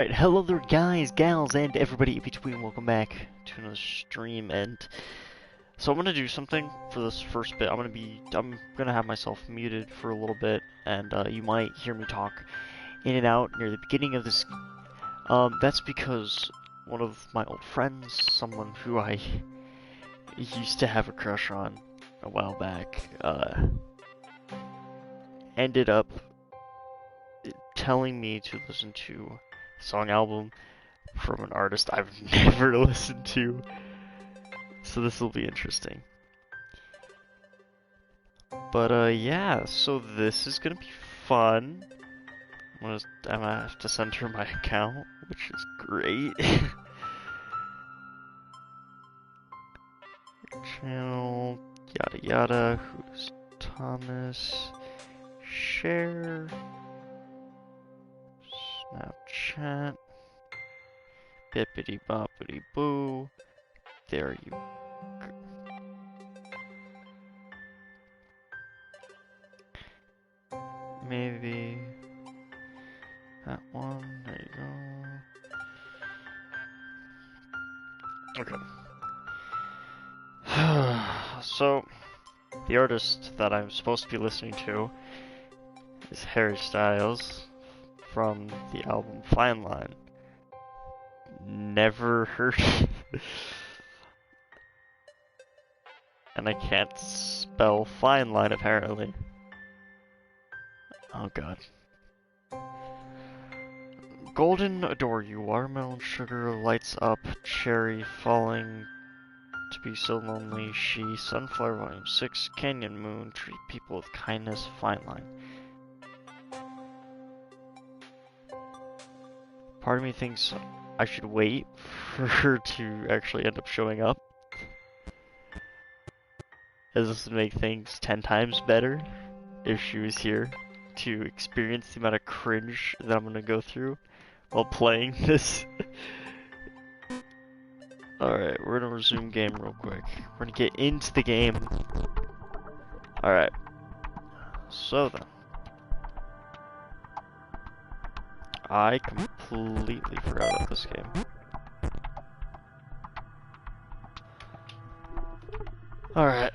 Alright, hello there guys, gals, and everybody in between. Welcome back to another stream. And so I'm gonna do something for this first bit. I'm gonna have myself muted for a little bit, and you might hear me talk in and out near the beginning of this. That's because one of my old friends, someone who I used to have a crush on a while back, ended up telling me to listen to a song album from an artist I've never listened to. So this will be interesting. But yeah, so this is gonna be fun. I'm gonna have to send her my account, which is great. Channel, yada yada, who's Thomas, share, Snapchat, bippity boppity boo, there you go. Maybe that one, there you go. Okay. So, the artist that I'm supposed to be listening to is Harry Styles from the album Fine Line. Never heard and I can't spell fine line apparently. Oh god. Golden adore you, watermelon sugar lights up, cherry falling to be so lonely, she, sunflower volume 6, canyon moon, treat people with kindness, fine line. Part of me thinks I should wait for her to actually end up showing up, as this would make things 10 times better if she was here to experience the amount of cringe that I'm gonna go through while playing this. Alright, we're gonna resume game real quick. We're gonna get into the game. Alright. So then. I completely forgot about this game. Alright,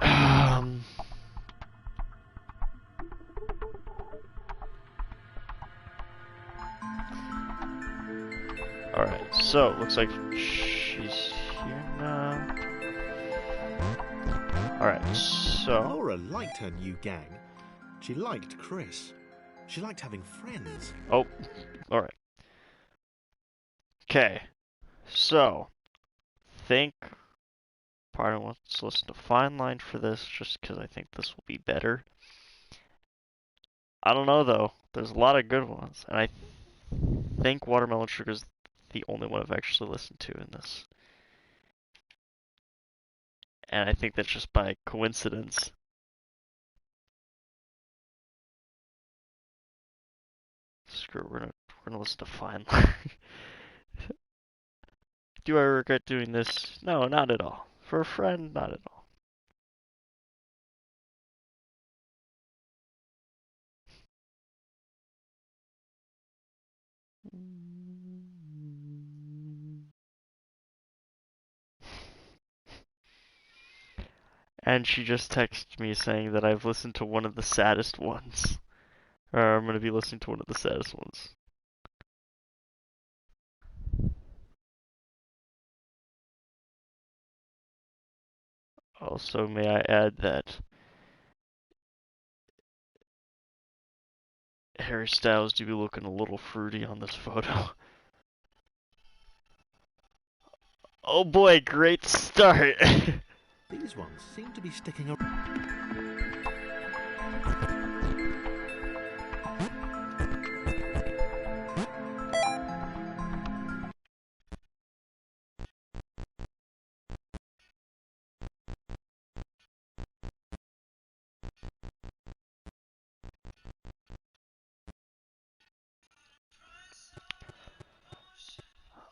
Alright, so looks like she's here now. Alright, so Laura liked her new gang. She liked Chris. She liked having friends. oh, alright. Okay, so part wants to listen to Fine Line for this just because I think this will be better. I don't know though. There's a lot of good ones, and I think Watermelon Sugar is the only one I've actually listened to in this. And I think that's just by coincidence. Screw it, we're gonna listen to Fine Line. Do I regret doing this? No, not at all. For a friend, not at all. And she just texted me saying that I've listened to one of the saddest ones. Or I'm gonna be listening to one of the saddest ones. Also, may I add that Harry Styles do be looking a little fruity on this photo. Oh boy, great start! These ones seem to be sticking around.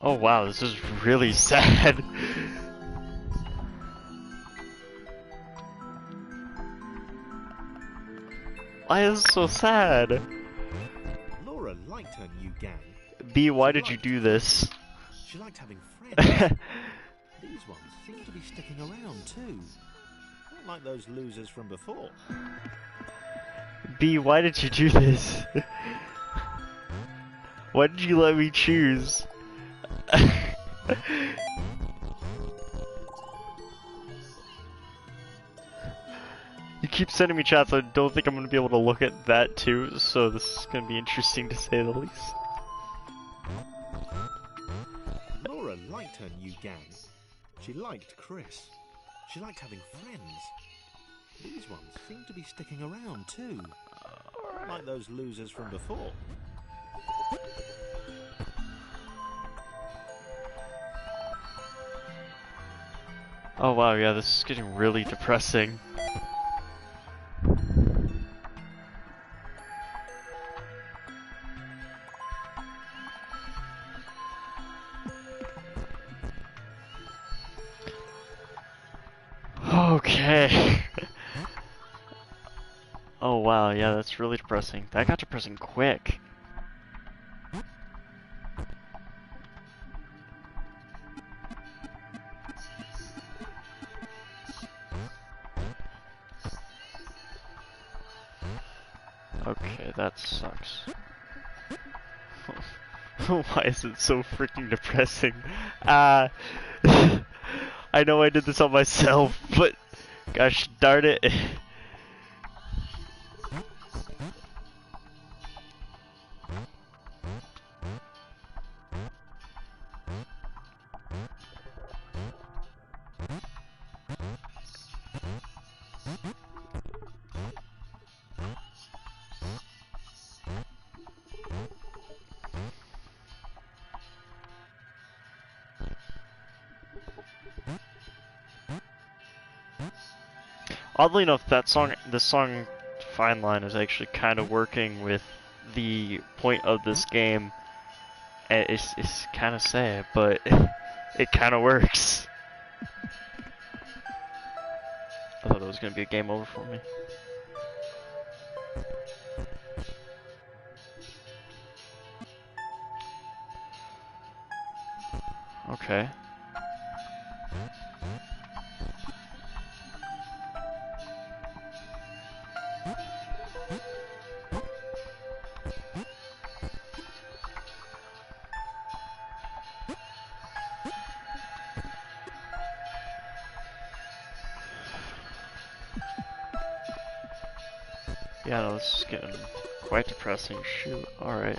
Oh wow, this is really sad. Why is it so sad? Laura liked her new gang. B, why did you do this? She liked having friends. These ones seem to be sticking around too. Not like those losers from before. B, why did you do this? Why did you let me choose? You keep sending me chats, I don't think I'm gonna be able to look at that too, so this is gonna be interesting to say the least. Laura liked her new gang. She liked Chris. She liked having friends. These ones seem to be sticking around too. Not like those losers from before. Oh wow, yeah, this is getting really depressing. Okay. Oh wow, yeah, that's really depressing. That got depressing quick. Okay, that sucks. Why is it so freaking depressing? I know I did this on myself, but gosh darn it. Oddly enough, this song, Fine Line, is actually kind of working with the point of this game. And it's kind of sad, but it kind of works. I thought it was gonna be a game over for me. Okay. Yeah, no, this is getting quite depressing. Shoot, alright.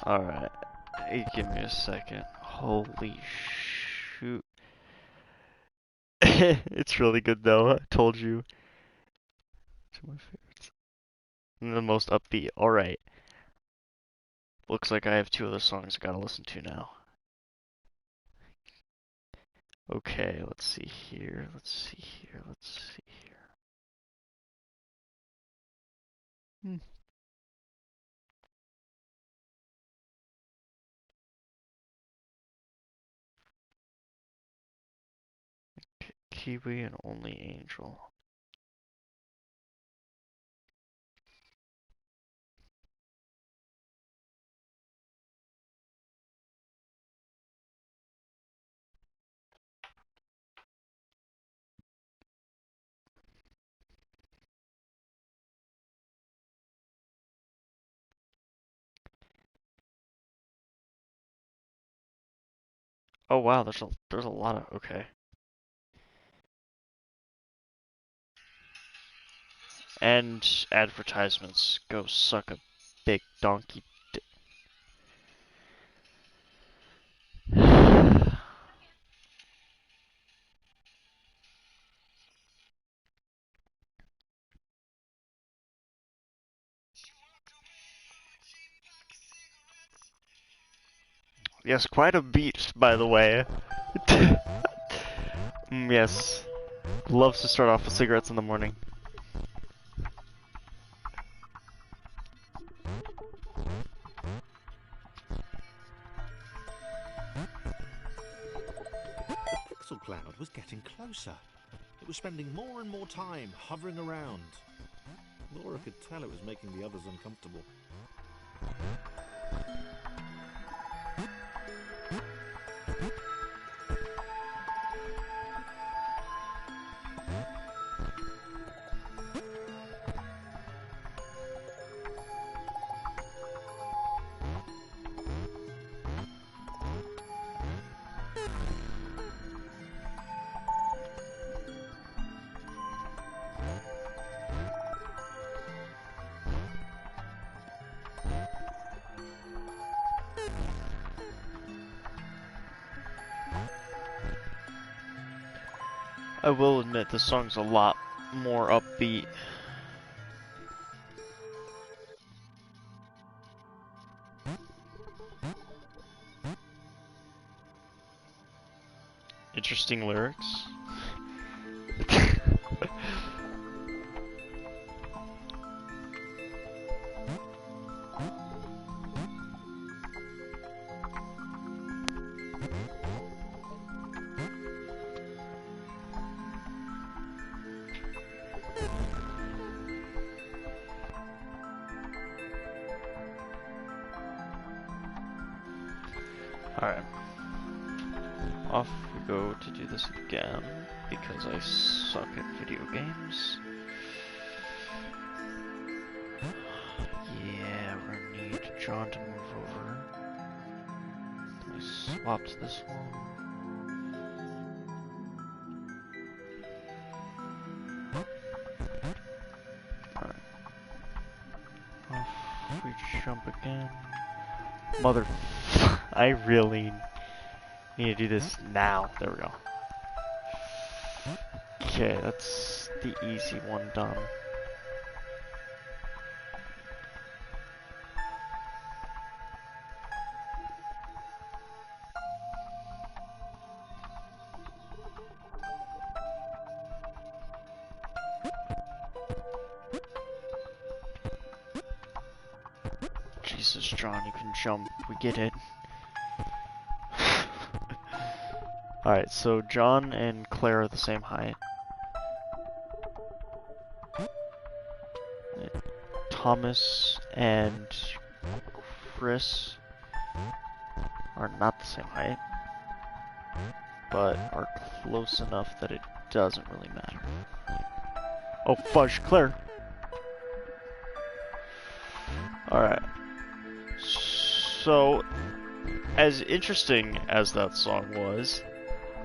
Alright. Hey, give me a second. Holy shoot. It's really good though, I told you. Two of my favorites. And the most upbeat. Alright. Looks like I have two other songs I gotta listen to now. Okay, let's see here. Let's see here. Let's see here. Kiwi and Only Angel. Oh wow, there's a lot of okay. And advertisements. Go suck a big donkey dick. Yes, quite a beat, by the way. Yes. Loves to start off with cigarettes in the morning. The pixel cloud was getting closer. It was spending more and more time hovering around. Laura could tell it was making the others uncomfortable. I will admit this song's a lot more upbeat. Interesting lyrics. Alright. Off we go to do this again, because I suck at video games. Yeah, we're gonna need John to move over. I swapped this one. Alright. Off we jump again. Mother... I really need to do this now. There we go. Okay, that's the easy one done. Jesus, John, you can jump. We get it. Alright, so John and Claire are the same height. Thomas and Chris are not the same height, but are close enough that it doesn't really matter. Oh, fudge, Claire! Alright. So, as interesting as that song was,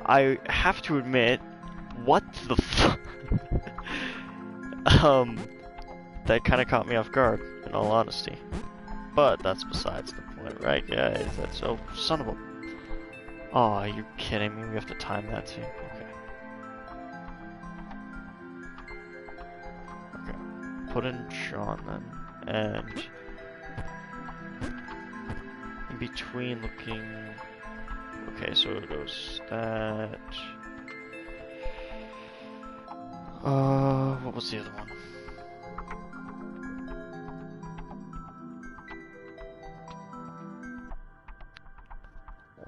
I have to admit, what the fuck? That kind of caught me off guard, in all honesty. But that's besides the point, right, guys? That's so son of a... Oh, are you kidding me? We have to time that too. Okay. Okay. Put in John then, and in between looking. Okay, so it goes that. What was the other one?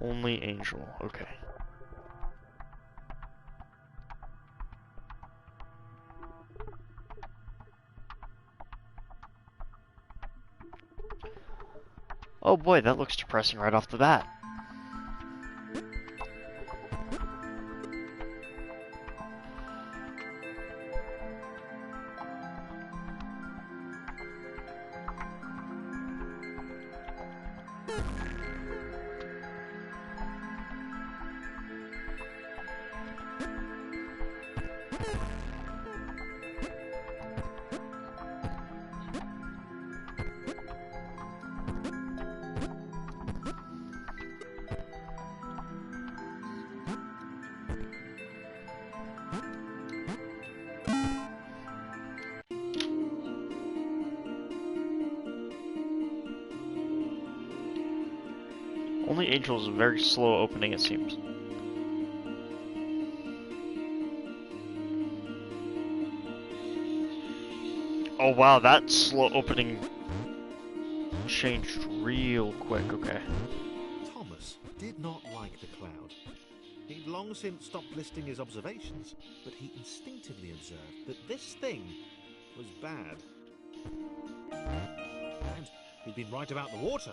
Only Angel, okay. Oh boy, that looks depressing right off the bat. Only Angel is a very slow opening, it seems. Oh wow, that slow opening changed real quick, okay. Thomas did not like the cloud. He'd long since stopped listing his observations, but he instinctively observed that this thing was bad. And he'd been right about the water.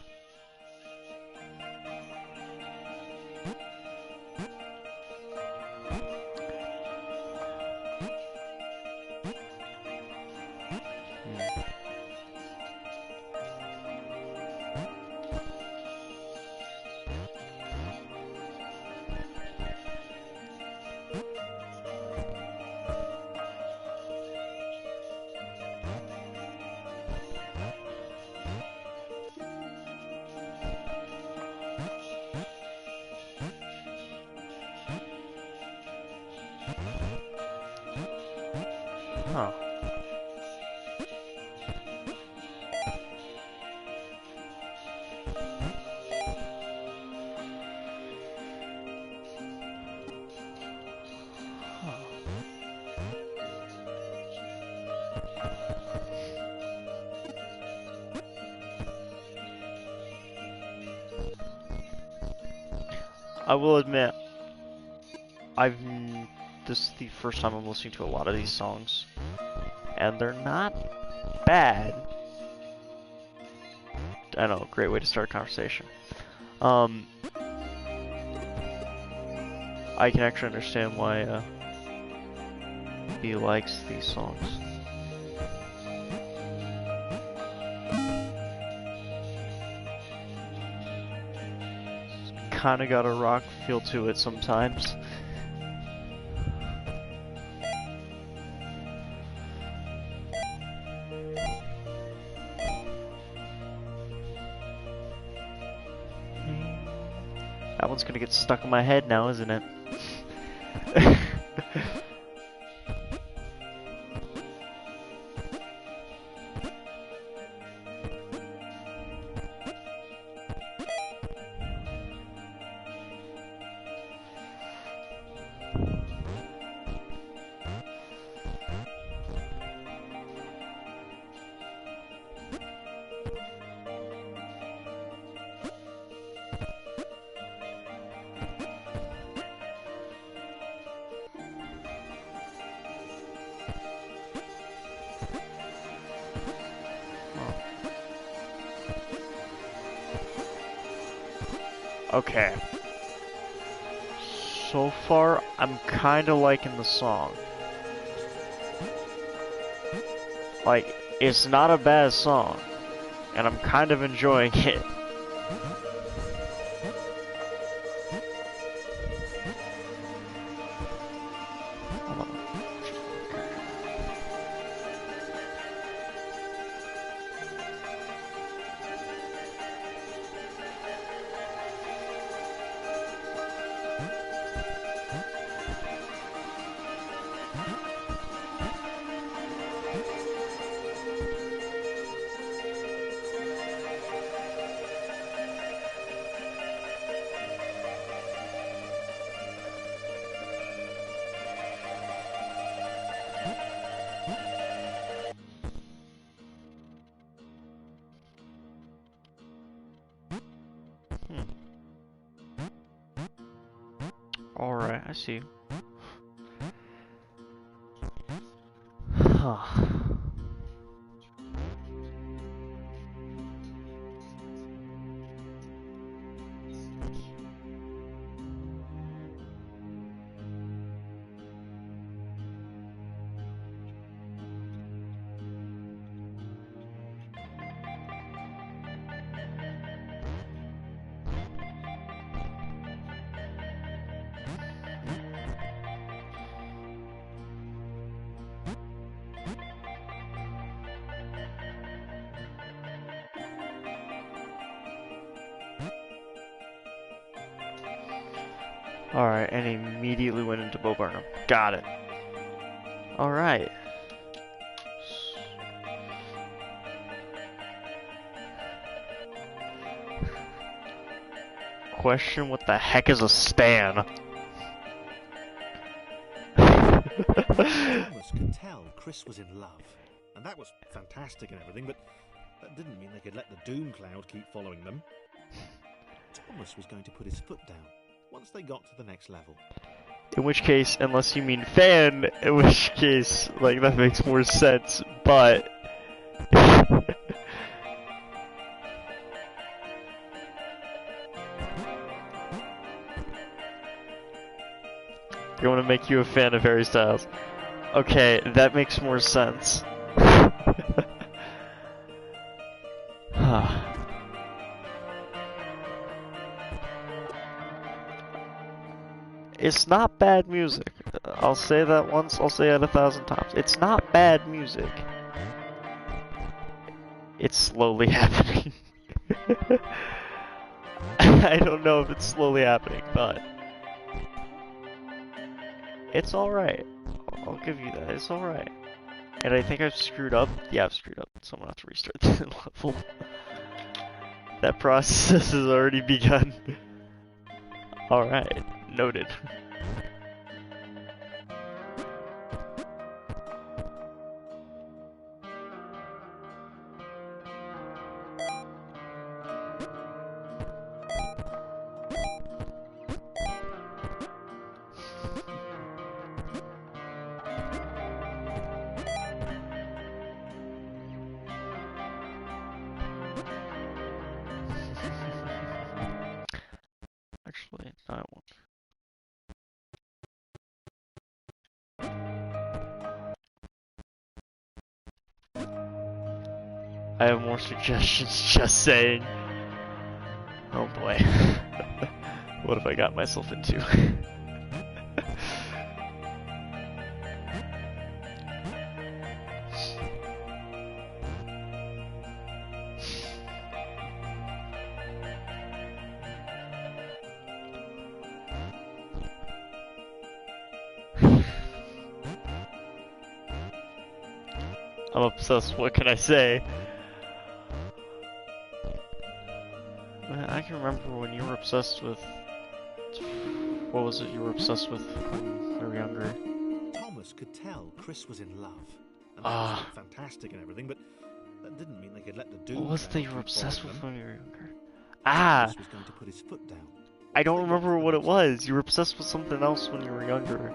Huh. I will admit, this is the first time I'm listening to a lot of these songs, and they're not bad. I know, great way to start a conversation. I can actually understand why he likes these songs. Kinda got a rock feel to it sometimes. That one's gonna get stuck in my head now, isn't it? Okay. So far, I'm kinda liking the song. Like, it's not a bad song, and I'm kind of enjoying it. Alright, I see. Huh. Alright, and immediately went into Bo Burnham. Got it. Alright. Question, what the heck is a stan? Thomas could tell Chris was in love, and that was fantastic and everything, but that didn't mean they could let the doom cloud keep following them. Thomas was going to put his foot down once they got to the next level. In which case, unless you mean fan, in which case, like, that makes more sense, but... You want to make you a fan of Harry Styles. Okay, that makes more sense. It's not bad music. I'll say that once, I'll say it 1,000 times. It's not bad music. It's slowly happening. I don't know if it's slowly happening, but it's alright. I'll give you that, it's alright. And I think I've screwed up. Yeah, I've screwed up, so I'm gonna have to restart the level. That process has already begun. Alright, noted. Actually, no, I won't. I have more suggestions, just saying. Oh boy. What have I got myself into? I'm obsessed, what can I say? I can remember when you were obsessed with... What was it you were obsessed with when we were younger? Thomas could tell Chris was in love. And that was fantastic and everything, but that didn't mean they could let the doom. What was it that you were obsessed with when you were younger? Chris was going to put his foot down. I don't remember what it was. You were obsessed with something else when you were younger.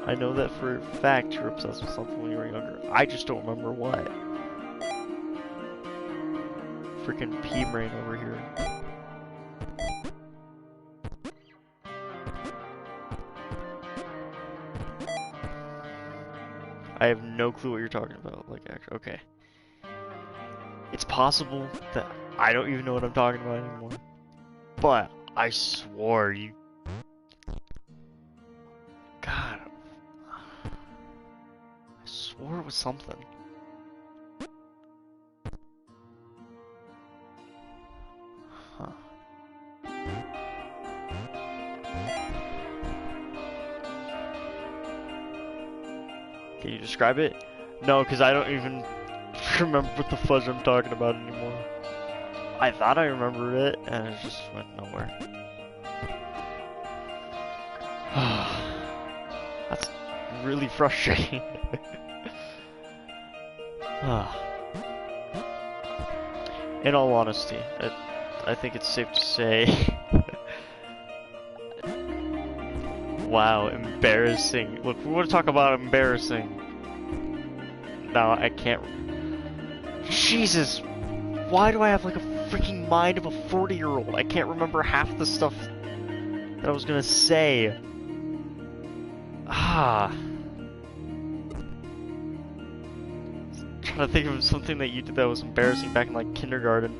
I know that for a fact you're obsessed with something when you were younger. I just don't remember what. Freaking pea brain over here. I have no clue what you're talking about. Like, actually, okay. It's possible that I don't even know what I'm talking about anymore. But I swore you. God. I swore it was something. Huh. Can you describe it? No, because I don't even remember what the fudge I'm talking about anymore. I thought I remembered it, and it just went nowhere. That's really frustrating. In all honesty, I think it's safe to say... Wow, embarrassing. Look, we want to talk about embarrassing. No, I can't... Jesus! Why do I have like a freaking mind of a 40-year-old? I can't remember half the stuff that I was gonna say. Trying to think of something that you did that was embarrassing back in like kindergarten.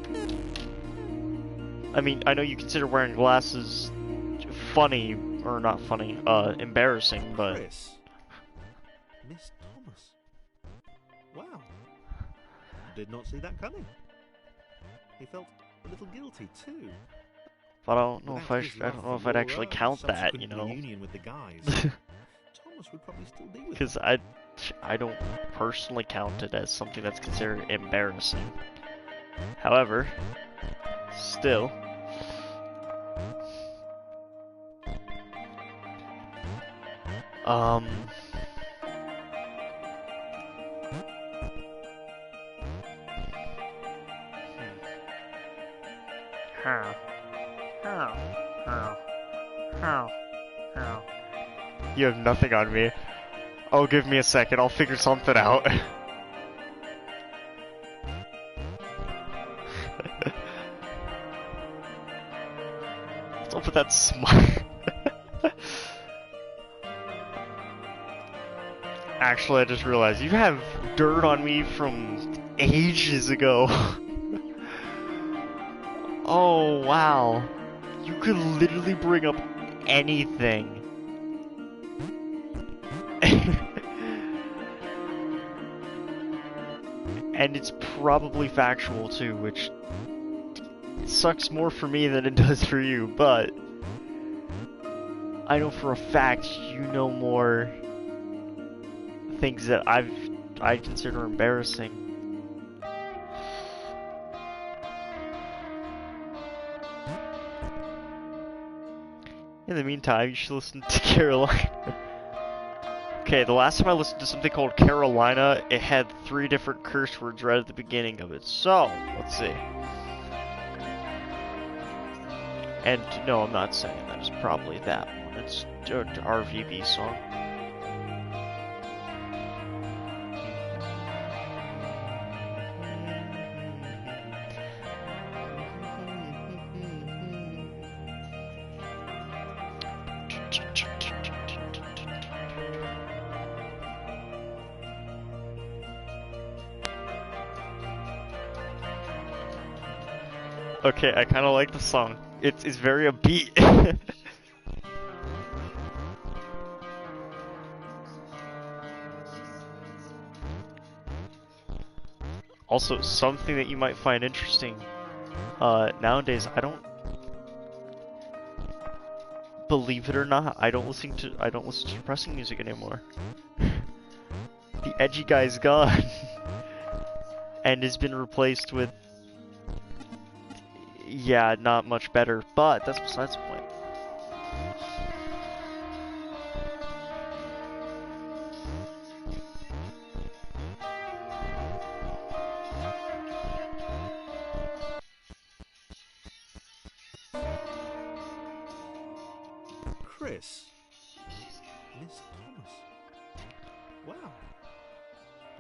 I mean, I know you consider wearing glasses funny, or not funny, embarrassing, but... Chris. Miss Thomas. Wow. Did not see that coming. He felt a little guilty too. But I don't know if I'd actually count that, you know. Reunion with the guys. Thomas would probably still be with Because I don't personally count it as something that's considered embarrassing. However, still. You have nothing on me. Oh, give me a second, I'll figure something out. up with that smile? Actually, I just realized you have dirt on me from ages ago. Oh, wow. You could literally bring up anything. And it's probably factual too, which sucks more for me than it does for you, but I know for a fact you know more things that I consider embarrassing. In the meantime, you should listen to Carolina. Okay, the last time I listened to something called Carolina, it had 3 different curse words right at the beginning of it. So, let's see. And no, I'm not saying that it's probably that one. It's an RVB song. Okay, I kind of like the song. It's very upbeat. Also, something that you might find interesting. Nowadays, I don't, believe it or not, I don't listen to depressing music anymore. The edgy guy's gone, and has been replaced with, yeah, not much better. But that's besides the point. Chris. Miss Thomas. Wow.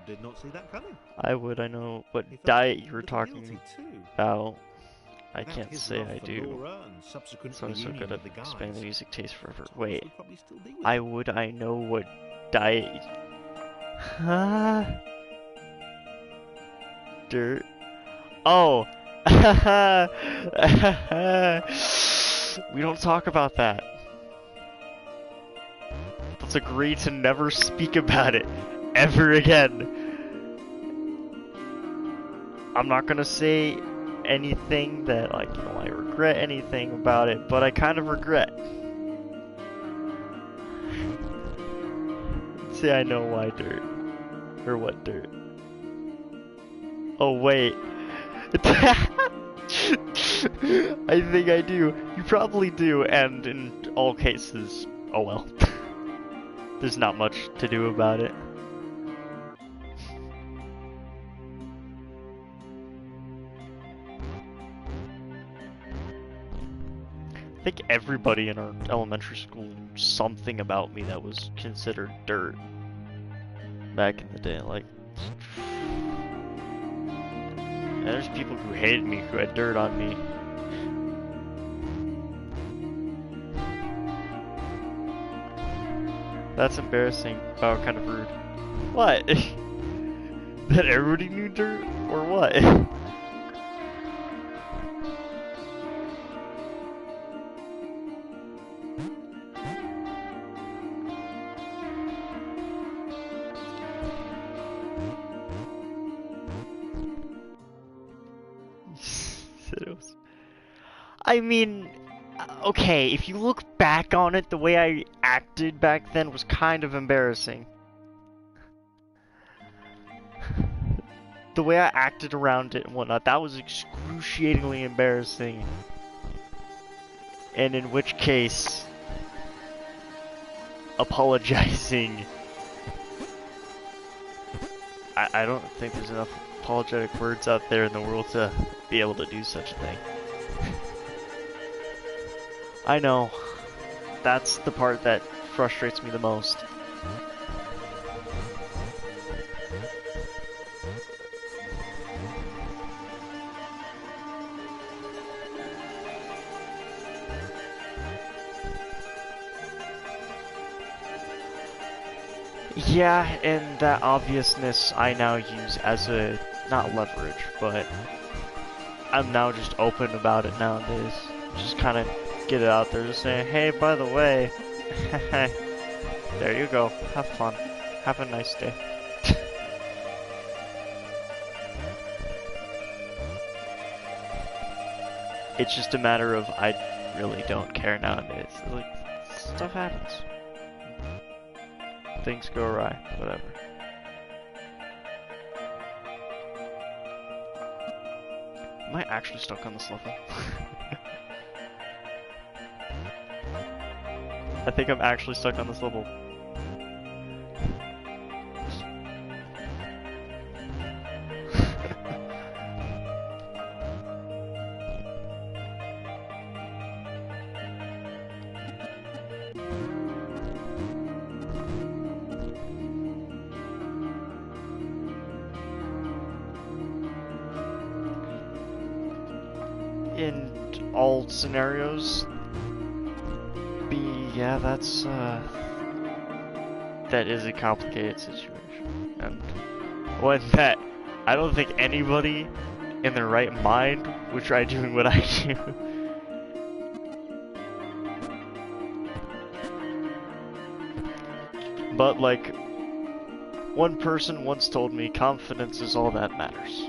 Did not see that coming. I would. I know what He felt diet a you were little talking guilty too. about. I Without can't his say love I for do. Laura and subsequent So I'm so reunion good at with the explaining the guys, music taste forever. Thomas Wait, would probably still be with I him. would. I know what diet. Huh? Dirt. Oh. We don't talk about that. Let's agree to never speak about it ever again. I'm not gonna say anything that, like, you know, I regret anything about it, but I kind of regret. See, I know why dirt. Or what dirt. Oh, wait. I think I do. You probably do, and in all cases, oh well. There's not much to do about it. I think everybody in our elementary school knew something about me that was considered dirt back in the day. Like, and there's people who hated me who had dirt on me. That's embarrassing. Oh, kind of rude. What? That everybody knew dirt? Or what? I mean, okay, if you look back on it, the way I acted back then was kind of embarrassing. The way I acted around it and whatnot, that was excruciatingly embarrassing. And in which case, apologizing. I don't think there's enough apologetic words out there in the world to be able to do such a thing. I know. That's the part that frustrates me the most. Yeah, and that obviousness I now use as a, not leverage, but I'm now just open about it nowadays. Just kind of get it out there, just saying, hey, by the way, there you go, have fun, have a nice day. It's just a matter of I really don't care nowadays. Like, stuff happens. Things go awry, whatever. Am I actually stuck on this level? I think I'm actually stuck on this level. In all scenarios, yeah, that's that is a complicated situation, and one that I don't think anybody in their right mind would try doing what I do. But like, one person once told me, confidence is all that matters.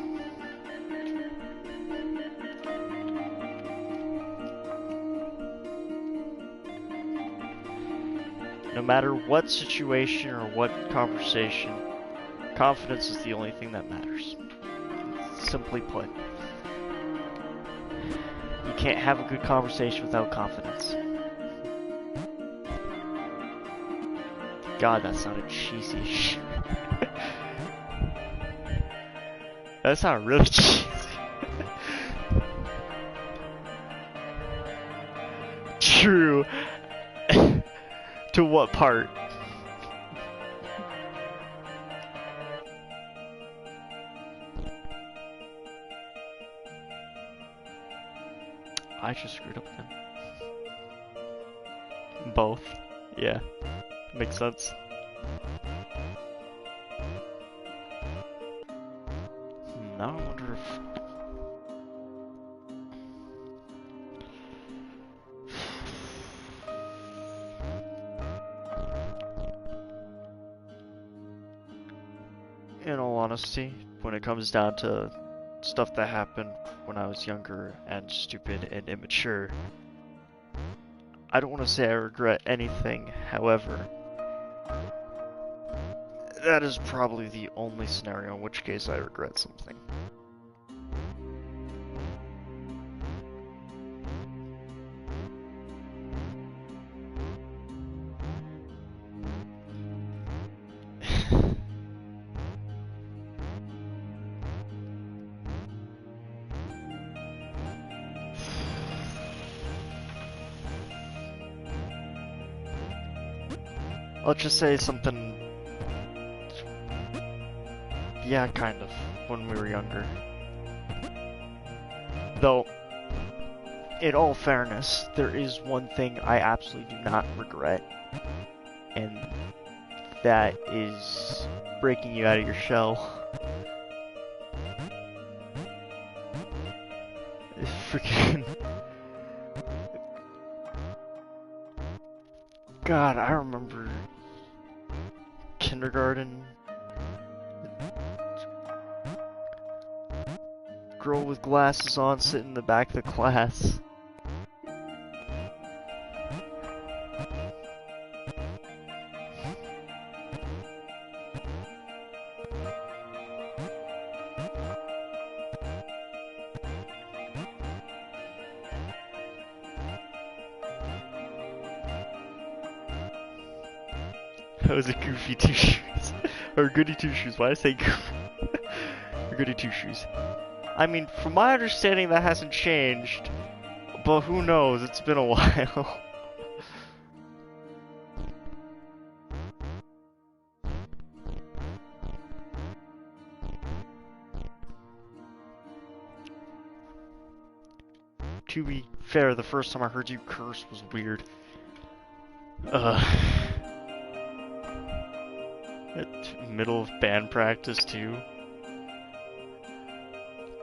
No matter what situation or what conversation, confidence is the only thing that matters. Simply put. You can't have a good conversation without confidence. God, that sounded cheesy. That sounded really cheesy. True. To what part? I just screwed up then. Both. Yeah. Makes sense. Now I wonder if... In all honesty, when it comes down to stuff that happened when I was younger and stupid and immature, I don't want to say I regret anything, however, that is probably the only scenario in which case I regret something. Let's just say something... Yeah, kind of, when we were younger. Though, in all fairness, there is one thing I absolutely do not regret, and that is breaking you out of your shell. Freaking... God, I remember... kindergarten... Girl with glasses on sitting in the back of the class. That was a goofy two shoes. Or goody two shoes, why did I say goofy? Or goody two shoes. I mean, from my understanding that hasn't changed, but who knows, it's been a while. To be fair, the first time I heard you curse was weird. Middle of band practice too.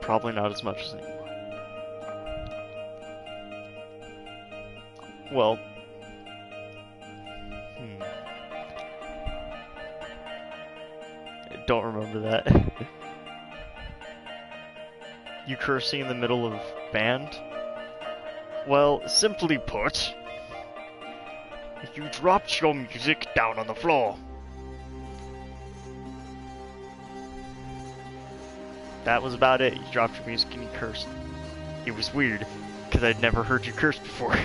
Probably not as much as anymore. Well, I don't remember that. You cursing in the middle of band? Well, simply put, you dropped your music down on the floor. That was about it. You dropped your music and you cursed. It was weird, because I'd never heard you curse before.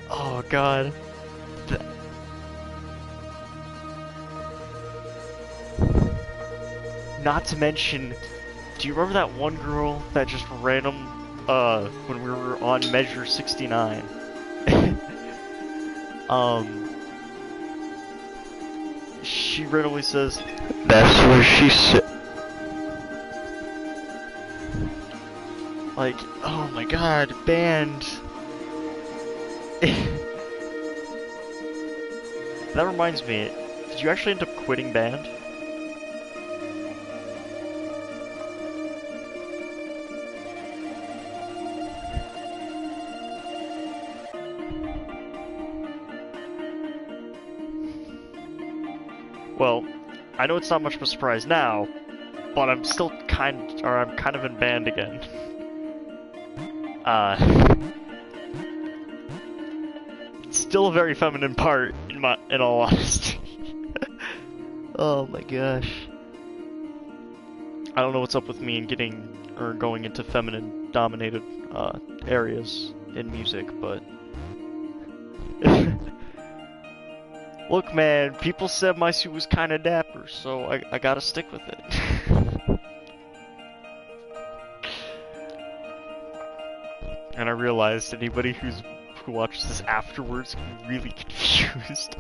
Oh god. Not to mention, do you remember that one girl that just random, when we were on Measure 69? She randomly says, "That's where she sit." Like, oh my god, band. That reminds me, did you actually end up quitting band? Well, I know it's not much of a surprise now, but I'm still kind of in band again. It's still a very feminine part in all honesty. Oh my gosh. I don't know what's up with me and going into feminine dominated areas in music, but look, man, people said my suit was kind of dapper, so I gotta stick with it. And I realized anybody who watches this afterwards can be really confused.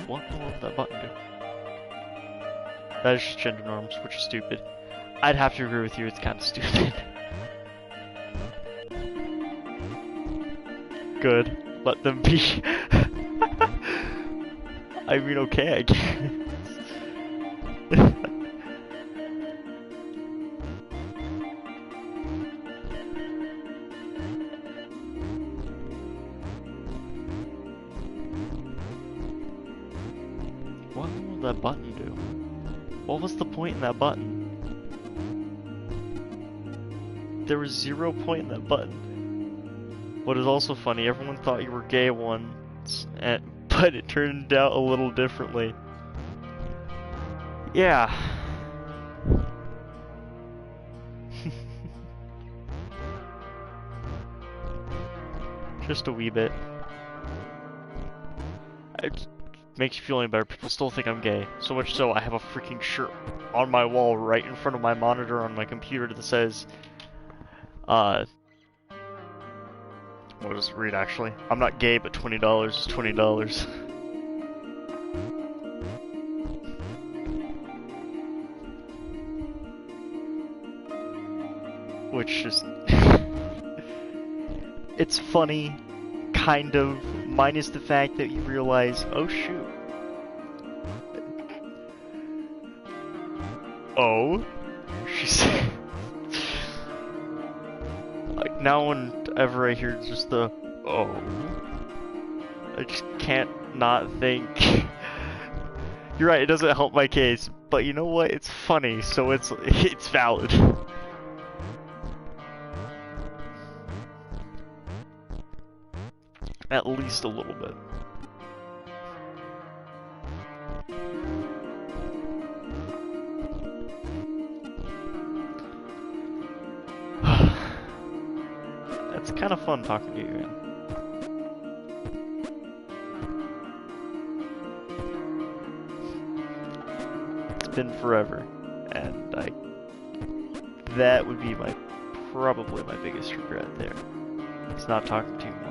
What will that button do? That is just gender norms, which is stupid. I'd have to agree with you, it's kind of stupid. Good. Let them be. I mean, okay, I guess. What will that button do? What was the point in that button? There was 0 point in that button. What is also funny, everyone thought you were gay once, but it turned out a little differently. Yeah. Just a wee bit. It makes you feel any better. People still think I'm gay. So much so, I have a freaking shirt on my wall right in front of my monitor on my computer that says, what does it read actually? I'm not gay, but $20 is $20. Which is... It's funny, kind of, minus the fact that you realize, oh shoot. Oh? She said... Like, now whenever I hear just the, oh, I just can't not think. You're right, it doesn't help my case, but you know what? It's funny, so it's valid. At least a little bit. It's kind of fun talking to you, man. It's been forever, and that would be probably my biggest regret there. It's not talking to you more.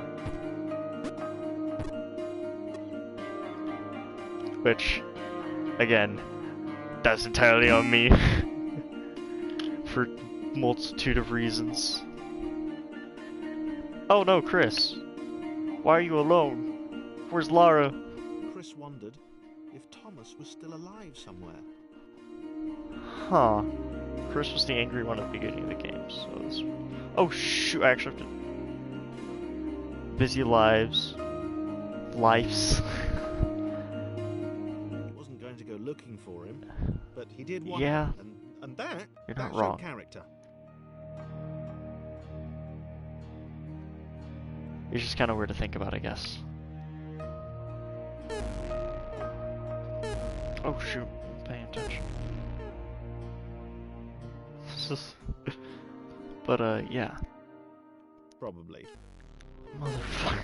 Which, again, that's entirely on me. For multitude of reasons. Oh no, Chris. Why are you alone? Where's Lara? Chris wondered if Thomas was still alive somewhere. Huh. Chris was the angry one at the beginning of the game, so this... Oh shoot, I actually have to... Busy lives. Lifes. He wasn't going to go looking for him, but he did want Yeah. him, and that, You're that not showed wrong. character. It's just kind of weird to think about, I guess. Oh shoot, I'm paying attention. But yeah. Probably. Motherfucker.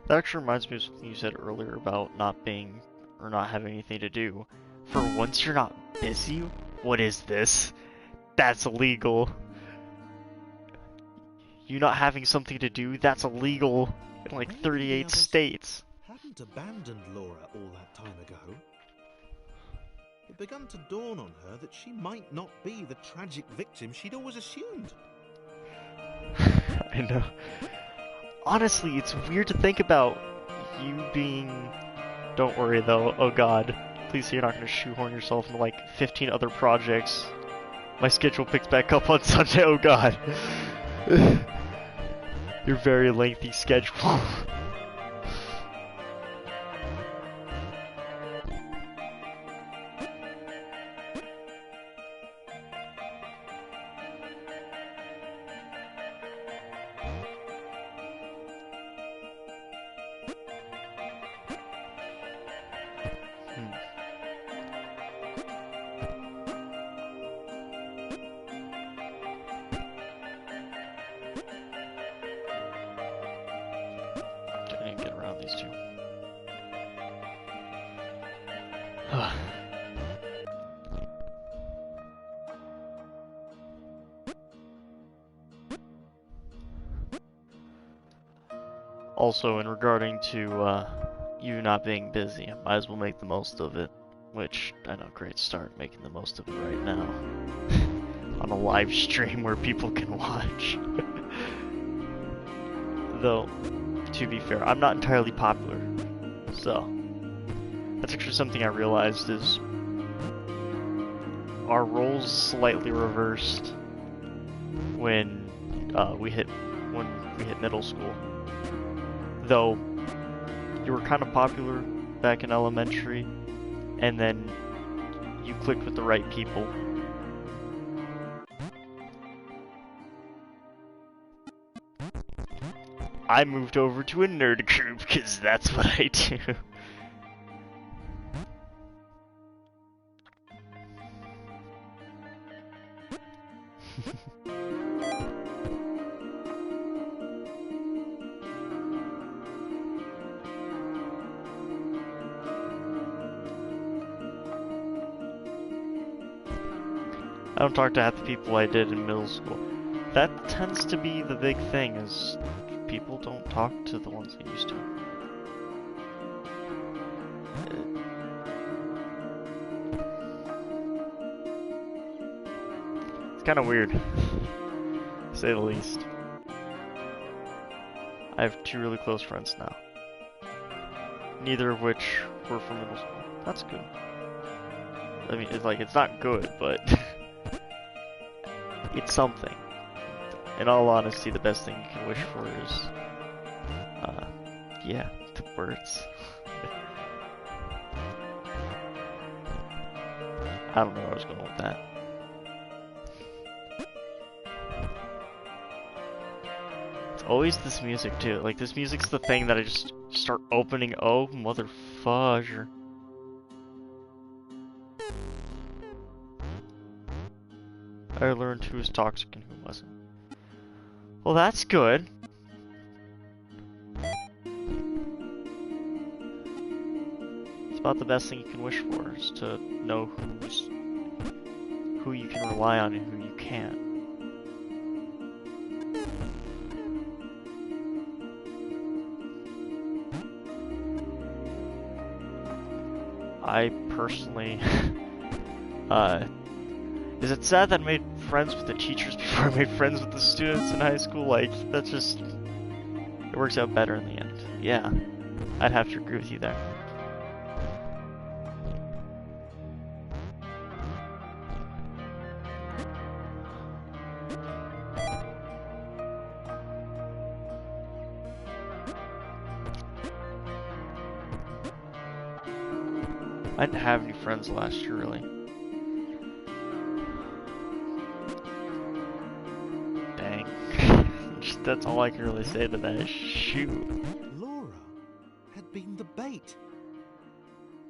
That actually reminds me of something you said earlier about not being, or not having anything to do. For once you're not busy? What is this? That's illegal. You not having something to do? That's illegal in like 38 states. Hadn't abandoned Laura all that time ago. It began to dawn on her that she might not be the tragic victim she'd always assumed. I know. Honestly, it's weird to think about you being... Don't worry though, oh god. Please say you're not going to shoehorn yourself into like 15 other projects. My schedule picks back up on Sunday, oh god. Your very lengthy schedule. Get around these two. Also, in regarding to you not being busy, I might as well make the most of it. Which, I know, great start making the most of it right now. On a live stream where people can watch. Though, to be fair, I'm not entirely popular. So, that's actually something I realized is our roles slightly reversed when we hit middle school. Though you were kind of popular back in elementary, and then you clicked with the right people. I moved over to a nerd group because that's what I do. I don't talk to half the people I did in middle school. That tends to be the big thing, is people don't talk to the ones they used to. It's kind of weird, to say the least. I have two really close friends now. Neither of which were from middle school. That's good. I mean, it's not good, but it's something. In all honesty, the best thing you can wish for is, yeah, the words. I don't know where I was going with that. It's always this music, too. Like, this music's the thing that I just start opening. Oh, motherfudger. I learned who was toxic and who wasn't. Well, that's good. It's about the best thing you can wish for, is to know who you can rely on and who you can't. I personally, is it sad that I made friends with the teachers before I made friends with the students in high school? Like, that's just, it works out better in the end. Yeah, I'd have to agree with you there. I didn't have any friends last year, really. Dang. That's all I can really say to that. Shoot. Laura had been the bait.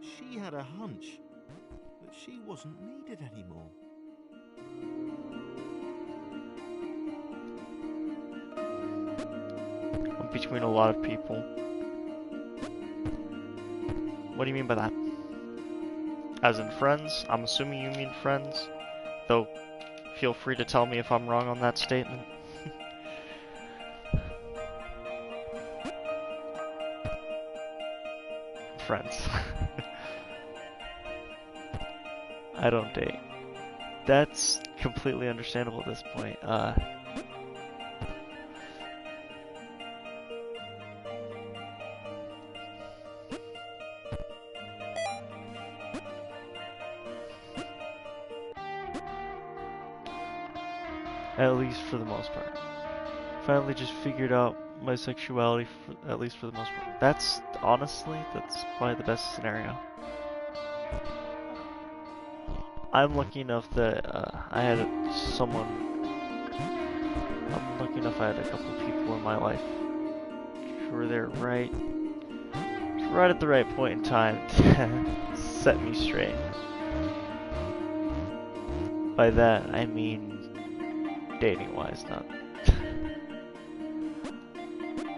She had a hunch that she wasn't needed anymore. I'm between a lot of people. What do you mean by that? As in friends? I'm assuming you mean friends. Though, feel free to tell me if I'm wrong on that statement. Friends. I don't date. That's completely understandable at this point. At least for the most part. Finally just figured out my sexuality, at least for the most part. That's, honestly, that's probably the best scenario. I'm lucky enough that I had someone, I'm lucky enough I had a couple of people in my life who were there right at the right point in time to set me straight. By that, I mean dating-wise, not...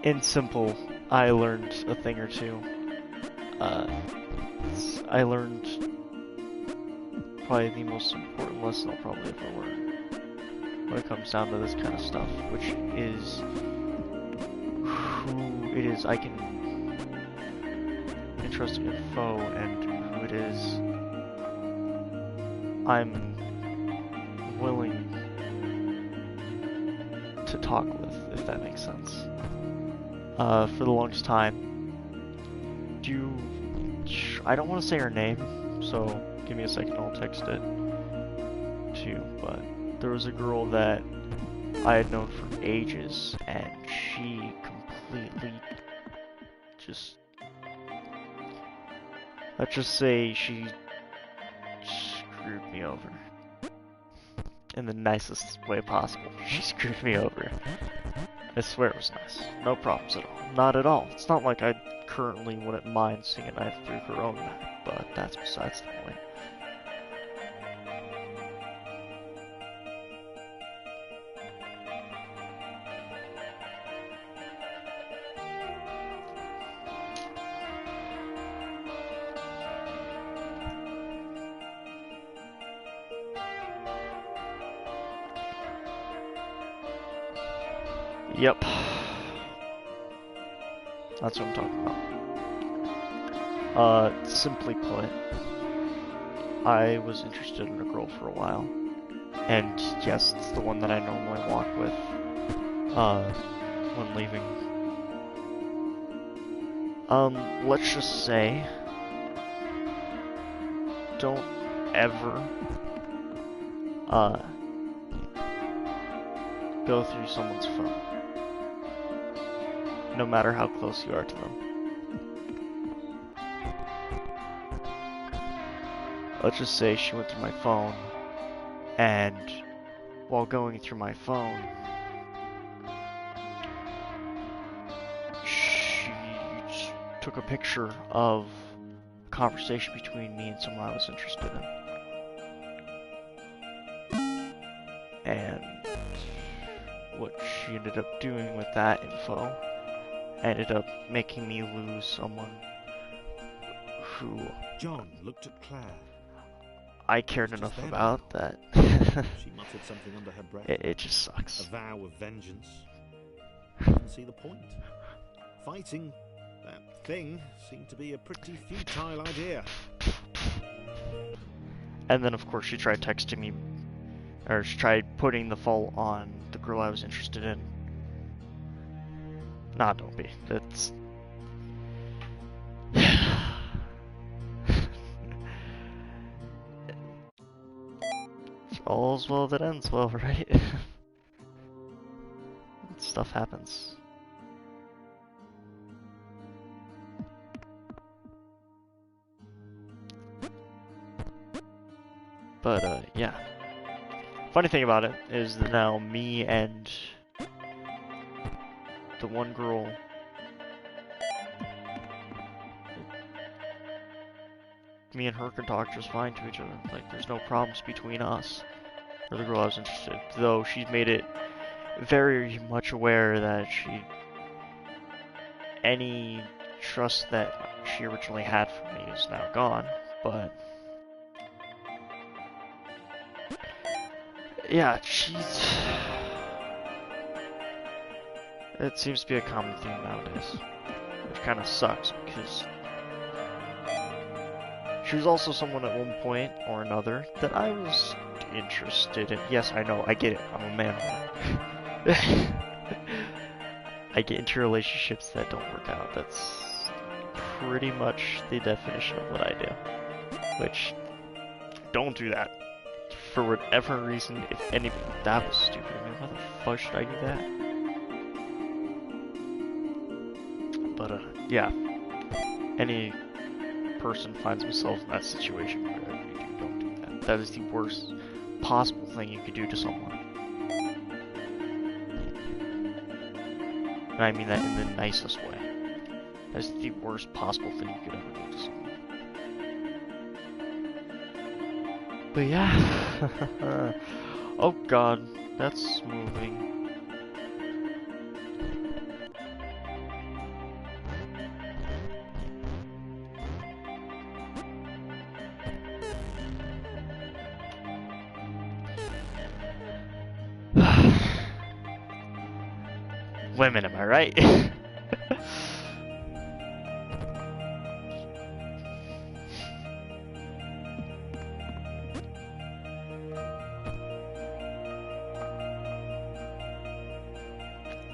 In simple, I learned a thing or two. I learned probably the most important lesson I'll probably ever learn when it comes down to this kind of stuff, which is who it is I can entrust info and who it is I'm willing to talk with, if that makes sense. For the longest time, I don't want to say her name, so give me a second, I'll text it to you, but there was a girl that I had known for ages, and she completely just, let's just say she screwed me over. In the nicest way possible. She screwed me over. I swear it was nice. No problems at all. Not at all. It's not like I currently wouldn't mind seeing a knife through her own neck, but that's besides the point. Yep. That's what I'm talking about. Simply put, I was interested in a girl for a while. And yes, it's the one that I normally walk with, when leaving. Let's just say, don't ever, go through someone's phone. No matter how close you are to them. Let's just say she went through my phone, and while going through my phone, she took a picture of a conversation between me and someone I was interested in. And what she ended up doing with that info ended up making me lose someone who John looked at Claire. I cared enough about that. She muttered something under her breath. It just sucks. A vow of vengeance. I didn't see the point. Fighting that thing seemed to be a pretty futile idea. And then, of course, she tried texting me, or she tried putting the fault on the girl I was interested in. Nah, don't be. That's... All's well that ends well, right? Stuff happens. But, yeah. Funny thing about it is that now me and the one girl... Me and her can talk just fine to each other. Like, there's no problems between us. Or the girl I was interested in. Though she's made it very much aware that any trust that she originally had for me is now gone. But... yeah, she's... It seems to be a common theme nowadays. Which kind of sucks, because... she was also someone at one point or another that I was interested in. Yes, I know, I get it. I'm a man. I get into relationships that don't work out. That's pretty much the definition of what I do. Which, don't do that. For whatever reason, if any... that was stupid. I mean, why the fuck should I do that? But, yeah. Any person finds himself in that situation, whatever you do, don't do that. That is the worst possible thing you could do to someone. And I mean that in the nicest way. That is the worst possible thing you could ever do to someone. But yeah. Oh god, that's moving. Women, am I right?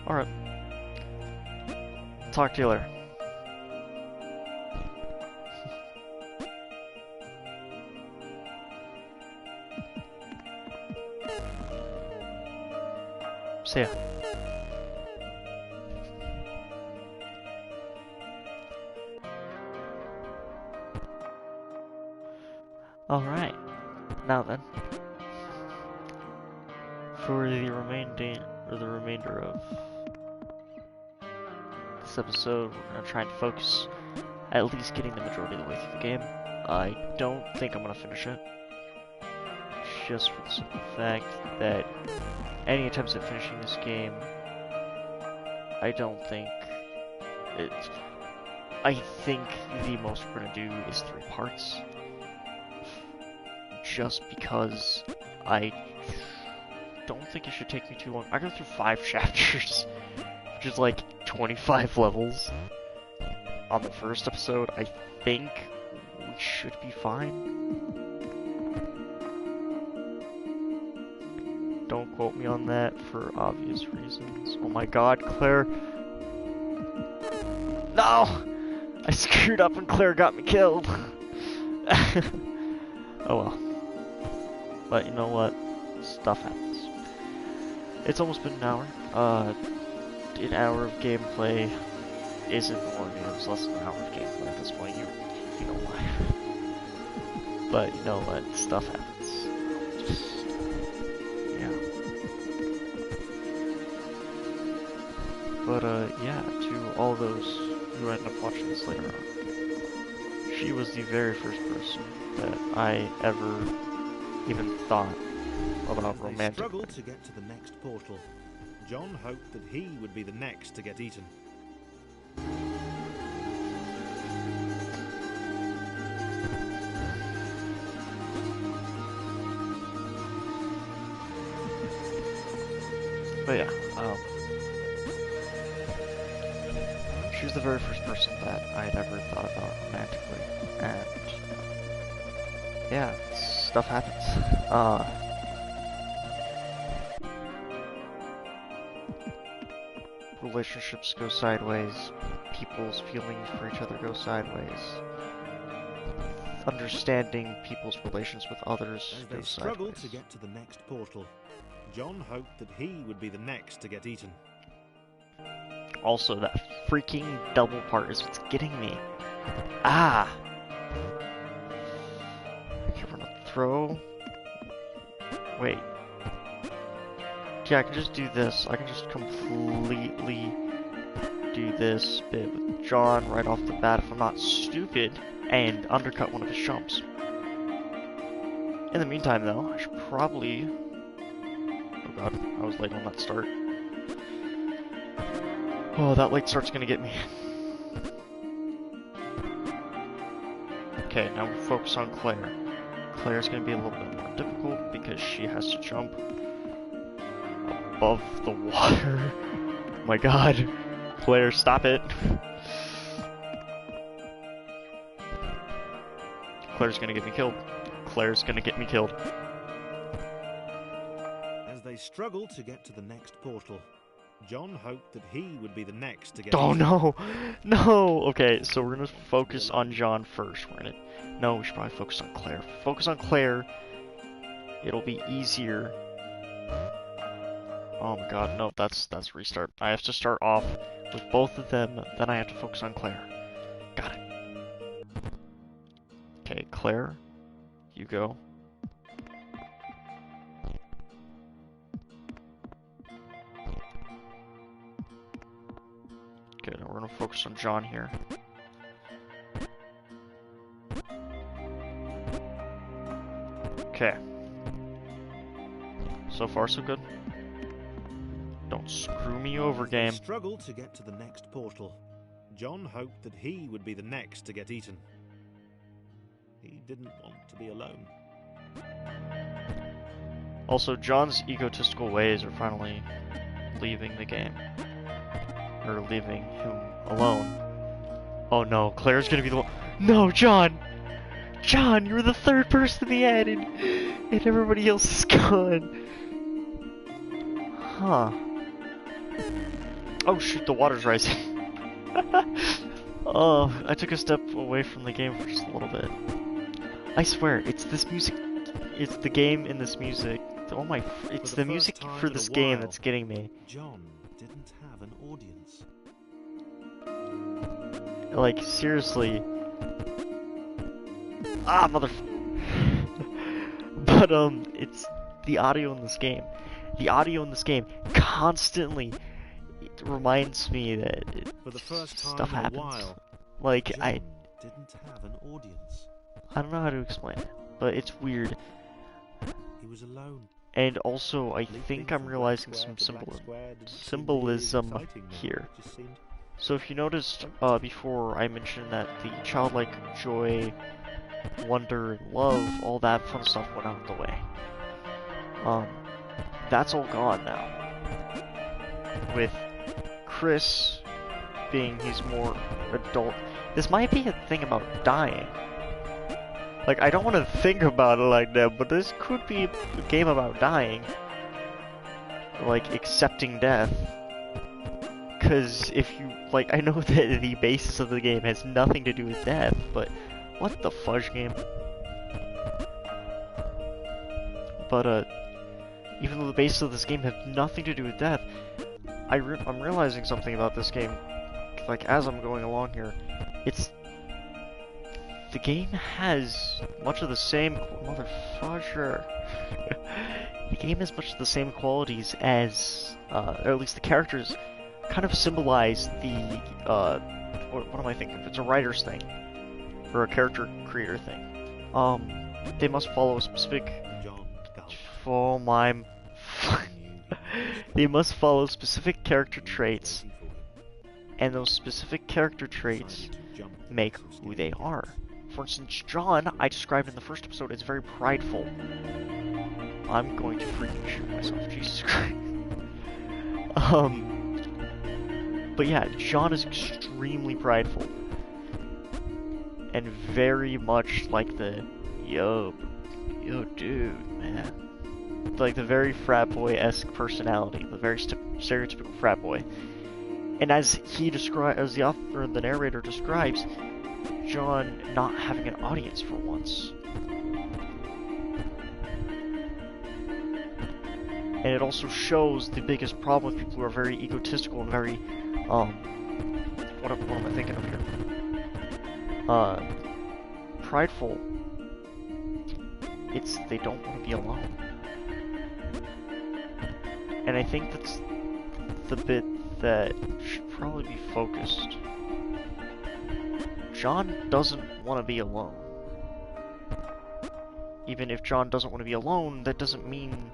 Alright. Talk to you later. See ya. Alright, now then, for the remainder of this episode, we're going to try and focus at least getting the majority of the way through the game. I don't think I'm going to finish it, just for the simple fact that any attempts at finishing this game, I don't think it's... I think the most we're going to do is 3 parts. Just because I don't think it should take me too long. I go through 5 chapters, which is like 25 levels on the first episode. I think we should be fine. Don't quote me on that for obvious reasons. Oh my god, Claire. No! I screwed up and Claire got me killed. Oh well. But you know what? Stuff happens. It's almost been an hour. An hour of gameplay isn't more, it's less than an hour of gameplay at this point. You know why. But you know what? Stuff happens. Just, yeah. But yeah, to all those who end up watching this later on, she was the very first person that I ever even thought about romantic. They struggled to get to the next portal. John hoped that he would be the next to get eaten. But yeah, she was the very first person that I'd ever thought about romantically, and yeah, it's stuff happens. Relationships go sideways. People's feelings for each other go sideways. Understanding people's relations with others As they goes struggled sideways. to get to the next portal, John hoped that he would be the next to get eaten. Also, that freaking double part is what's getting me. Ah! Okay, we're gonna throw... Wait. Yeah, I can just do this. I can just completely do this bit with John right off the bat if I'm not stupid and undercut one of his jumps. In the meantime, though, I should probably... Oh god, I was late on that start. Oh, that late start's gonna get me. Okay, now we focus on Claire. Claire's gonna be a little bit more difficult because she has to jump above the water. Oh my god. Claire, stop it. Claire's gonna get me killed. Claire's gonna get me killed. As they struggled to get to the next portal, John hoped that he would be the next to get Oh eaten. no! No! Okay, so we're gonna focus on John first. We're gonna... No, we should probably focus on Claire. Focus on Claire. It'll be easier. Oh my god, no, that's restart. I have to start off with both of them, then I have to focus on Claire. Got it. Okay, Claire, you go. Good, we're gonna focus on John here. Okay. So far, so good. Don't screw me over, As they game. struggled to get to the next portal, John hoped that he would be the next to get eaten. He didn't want to be alone. Also, John's egotistical ways are finally leaving the game. Or leaving him alone. Oh no, Claire's gonna be the one. No, John! John, you're the third person in the ad, and everybody else is gone. Huh. Oh shoot, the water's rising. Oh, I took a step away from the game for just a little bit. I swear, it's this music. It's the game in this music. Oh my, it's the music for this game that's getting me. John didn't have an audience. Like, seriously. Ah, mother... But, it's the audio in this game. The audio in this game constantly reminds me that For the first time stuff in a happens. while, Like, John didn't have an audience. I don't know how to explain it, but it's weird. He was alone. And also, I Leaping think I'm from black realizing square some to black square didn't seem symbolism really exciting now, here. it just seemed. So if you noticed before, I mentioned that the childlike joy, wonder, and love, all that fun stuff went out the way. That's all gone now. With Chris being he's more adult. This might be a thing about dying. Like, I don't want to think about it like that, but this could be a game about dying. Like, accepting death. Because if you, like, I know that the basis of the game has nothing to do with death, but what the fudge game? But, even though the basis of this game has nothing to do with death, I'm realizing something about this game, like, as I'm going along here. The game has much of the same, motherfudger. The game has much of the same qualities as, or at least the characters kind of symbolize the, what am I thinking? It's a writer's thing, or a character creator thing. They must follow a specific, John gulped. oh my, He knew they must follow specific character he was traits, waiting for him. and those specific character traits Decided to jump make so who scared. they are. For instance, John, I described in the first episode as very prideful. I'm going to freaking shoot myself, Jesus Christ. But yeah, John is extremely prideful. And very much like the, yo, Yo, dude, man. Like the very frat boy-esque personality, the very stereotypical frat boy. And as the author, the narrator describes, John not having an audience for once. And it also shows the biggest problem with people who are very egotistical and very, what am I thinking of here? Prideful. It's they don't want to be alone. And I think that's the bit that should probably be focused. John doesn't want to be alone. Even if John doesn't want to be alone, that doesn't mean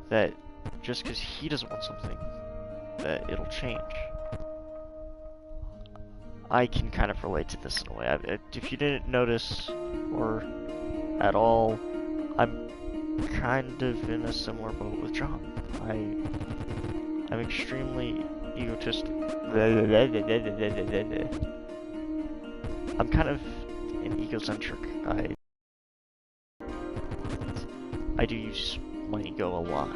that just because he doesn't want something, that it'll change. I can kind of relate to this in a way. If you didn't notice, or at all, I'm kind of in a similar boat with John. I'm extremely egotistic. I'm kind of an egocentric. I do use my ego a lot.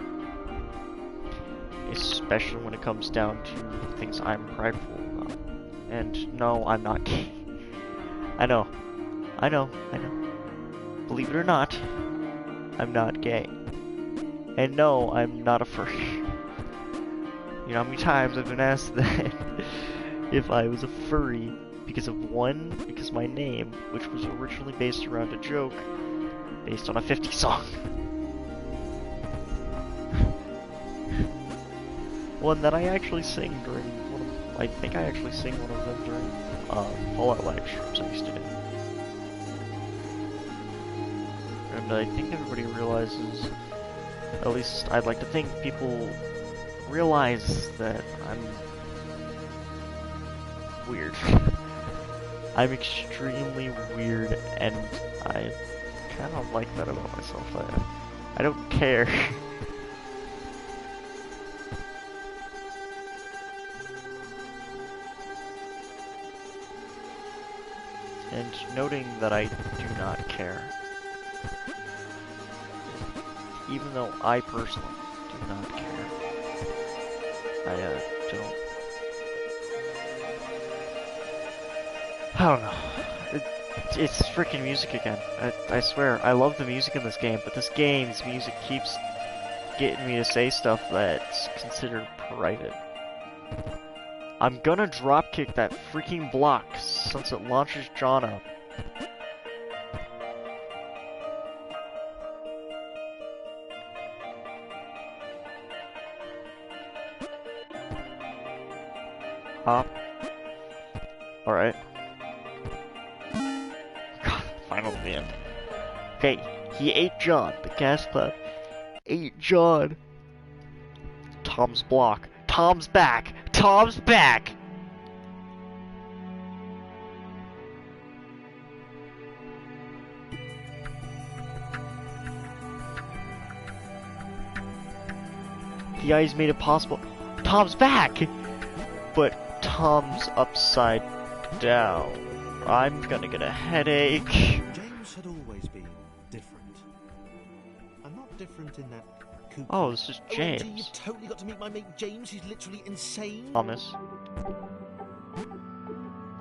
Especially when it comes down to things I'm prideful about. And no, I'm not gay. I know. Believe it or not, I'm not gay. And no, I'm not a furry. You know how many times I've been asked that if I was a furry because my name, which was originally based around a joke based on a 50s song. One that I actually sing during I think I actually sing one of them during Fallout live streams I used to do. And I think everybody realizes, at least I'd like to think people realize that I'm weird. I'm extremely weird, and I kind of like that about myself. I don't care. And noting that I do not care, even though I personally do not care, I don't know. It's freaking music again. I swear, I love the music in this game, but this game's music keeps getting me to say stuff that's considered private. I'm gonna dropkick that freaking block since it launches John up. Hop. Alright. God, final man. Okay, he ate John. The gas cloud ate John. Tom's block. Tom's back! Tom's back! The eyes made it possible. Tom's back! But Tom's upside down. I'm gonna get a headache. James had always been different. I'm not different in that... Oh, this is James. OMG, you've totally got to meet my mate James. He's literally insane. Thomas.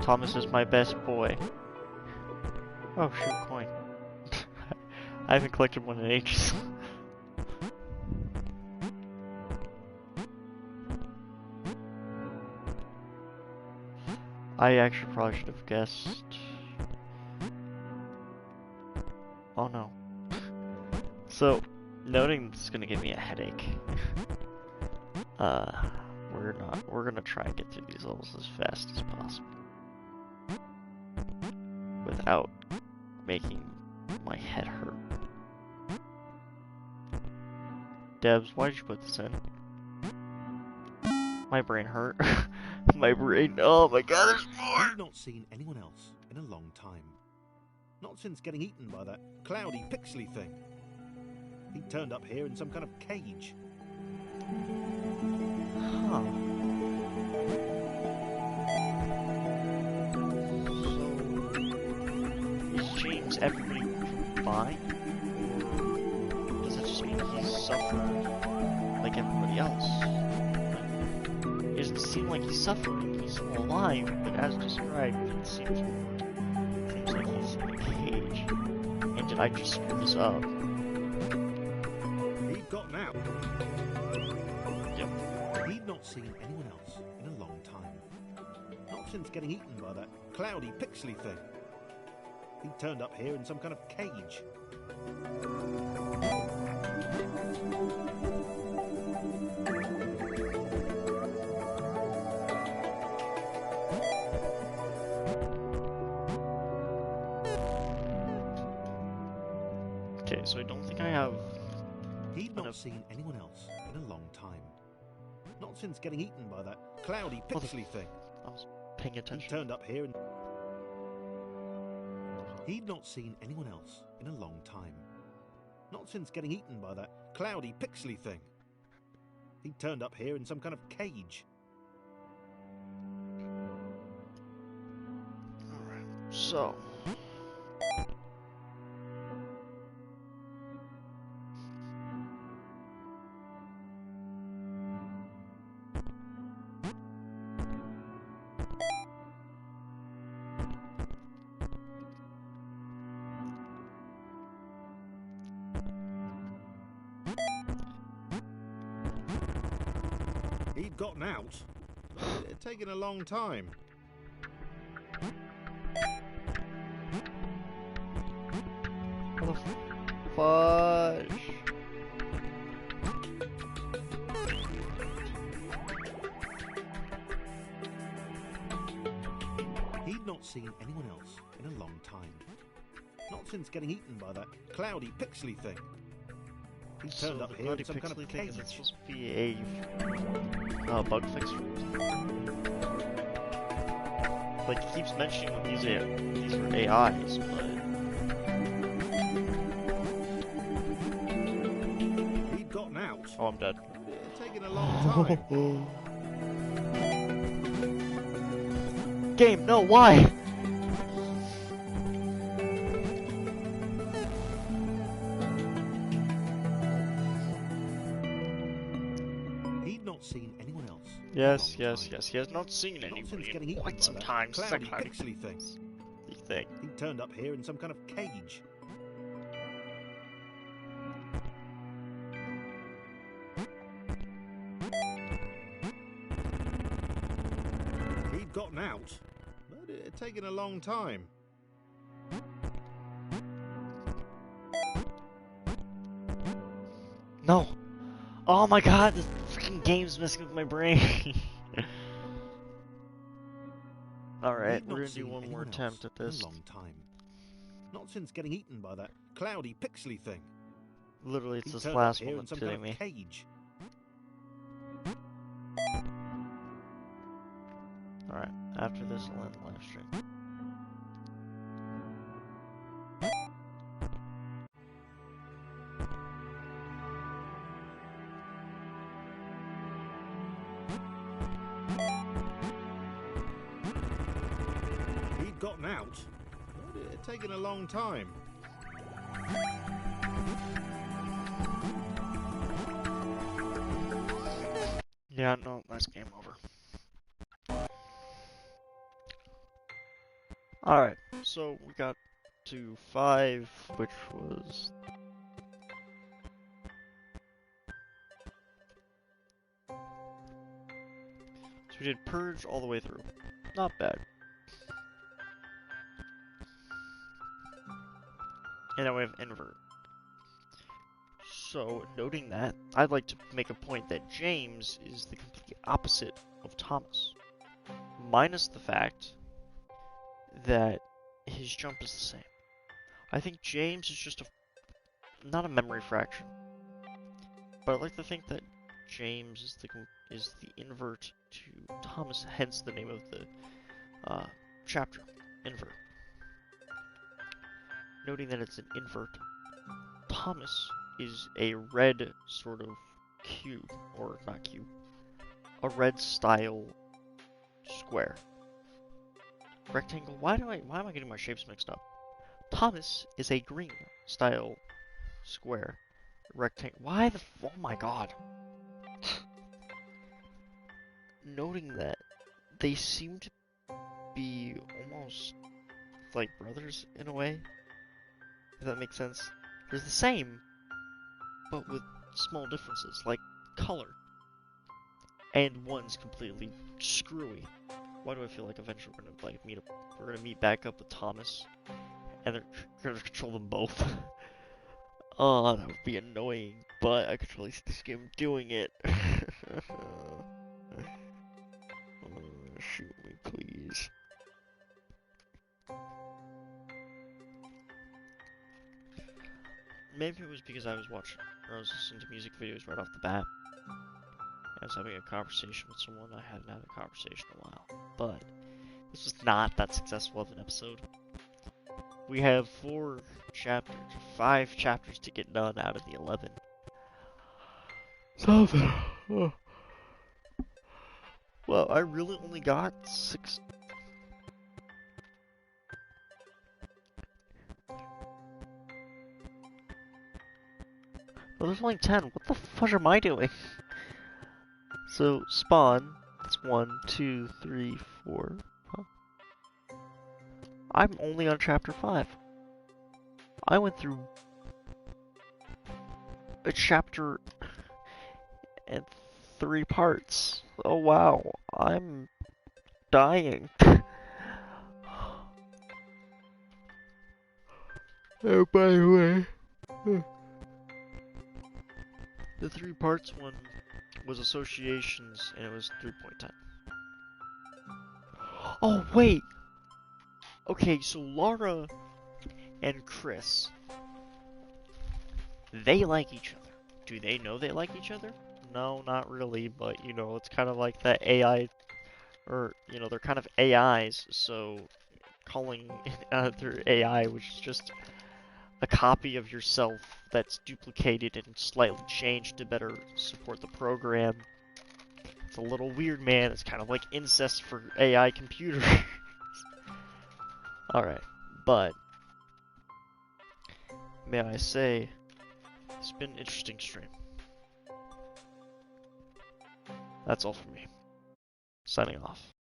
Thomas is my best boy. Oh, shoot, coin. I haven't collected one in ages. I actually probably should have guessed. Oh no. So, noting this is gonna give me a headache. We're gonna try and get through these levels as fast as possible. Without making my head hurt. Debs, why did you put this in? My brain hurt. My brain, oh my god, there's more! I've not seen anyone else in a long time. Not since getting eaten by that cloudy, pixely thing. He turned up here in some kind of cage. Huh. So, is James everybody fine? suffered like everybody else. It doesn't seem like he's suffering. He's still alive, but as described, it seems like he's in a cage. And did I just screw this up? He'd gotten out. Yep. He'd not seen anyone else in a long time. Not since getting eaten by that cloudy, pixely thing. He turned up here in some kind of cage. Okay, so I don't think I have... He'd not seen anyone else in a long time. Not since getting eaten by that cloudy, pixely thing. I was paying He attention. turned up here and... He'd not seen anyone else in a long time. Not since getting eaten by that cloudy, pixely thing. He turned up here in some kind of cage. Alright, so... He'd gotten out. It had taken a long time. What the fudge? He'd not seen anyone else in a long time. Not since getting eaten by that cloudy, pixely thing. He turned up here in some kind of cage. Is it supposed to be a bug fix? Like, he keeps mentioning these are AIs, but... He'd gotten out. Oh, I'm dead. It had taken a long time. Game, no, why? He'd not seen anyone else. Yes, yes, yes. He has not seen Not since anybody getting in eaten quite by some that time. cloudy, Second pixely thing. thing. He turned up here in some kind of cage. He'd gotten out, but it had taken a long time. No. Oh my god, this freaking game's messing with my brain. Alright, He'd we're not gonna do seen one more anyone attempt else at this. in a long time. Not since getting eaten by that cloudy, pixely thing. Literally, it's He this turned last up here one in that's some kind hitting of me. cage. Alright, after this, I'll end the live stream. He'd gotten out, but it had taken a long time. Yeah, no, that's game over. Alright, so we got to 5, which was... So we did Purge all the way through. Not bad. And now we have Invert. So, noting that, I'd like to make a point that James is the complete opposite of Thomas. Minus the fact that his jump is the same. I think James is just not a memory fraction, but I'd like to think that James is the invert to Thomas, hence the name of the chapter, Invert. Noting that it's an invert, Thomas is a red sort of cube, or not cube, a red style square. Rectangle, why am I getting my shapes mixed up? Thomas is a green style square. rectangle. Why the? Oh my god. Noting that they seem to be almost like brothers in a way. If that makes sense. They're the same, but with small differences, like color. And one's completely screwy. Why do I feel like eventually we're gonna like meet up? We're gonna meet back up with Thomas, and they're gonna control them both. Oh, that would be annoying, but I could really see this game doing it. Shoot me, please. Maybe it was because I was watching, or I was listening to music videos right off the bat. I was having a conversation with someone I hadn't had a conversation in a while. But this was not that successful of an episode. We have 4 chapters, 5 chapters to get done out of the 11. Something. Well, I really only got 6. Well, there's only 10. What the fuck am I doing? So, spawn. That's 1, 2, 3, 4. Huh? I'm only on chapter 5. I went through a chapter in 3 parts. Oh wow, I'm dying. Oh, by the way, the 3 parts one was associations, and it was 3.10. Oh wait. Okay, so Laura and Chris, they like each other. Do they know they like each other? No, not really, but you know, it's kind of like that AI, or you know, they're kind of AIs, so calling another AI, which is just a copy of yourself that's duplicated and slightly changed to better support the program. It's a little weird, man. It's kind of like incest for AI computers. Alright, but may I say, it's been an interesting stream. That's all for me. Signing off.